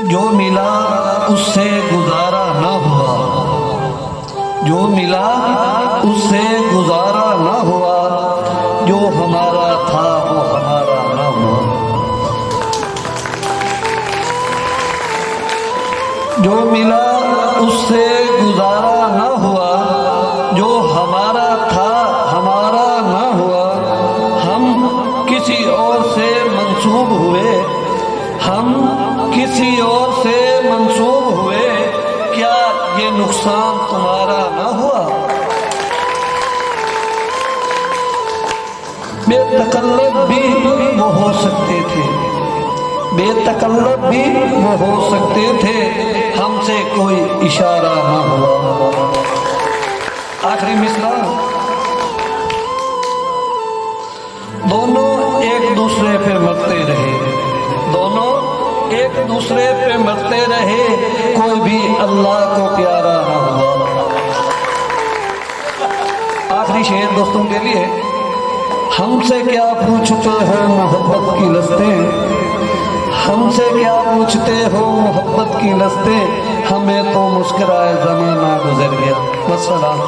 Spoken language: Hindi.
जो मिला उससे गुजारा ना हुआ, जो मिला उससे गुजारा ना हुआ, जो हमारा था वो हमारा ना हुआ। जो मिला उससे गुजारा ना हुआ, जो हमारा था हमारा ना हुआ। हम किसी और से मंसूब हुए, हम किसी और से मंसूब हुए, क्या ये नुकसान तुम्हारा ना हुआ। बेतकल्लफ भी वो हो सकते थे, बेतकल्लफ भी वो हो सकते थे, हमसे कोई इशारा ना हुआ। आखिरी मिसरा, दोनों एक दूसरे पे मरते रहे, दोनों एक दूसरे पे मरते रहे, कोई भी अल्लाह को प्यारा ना हुआ। आखिरी शेर दोस्तों के लिए, हमसे क्या पूछते हो मोहब्बत की लस्तें, हमसे क्या पूछते हो मोहब्बत की लस्तें, हमें तो मुस्कुराए ज़माना गुजर गया। वस्सलाम।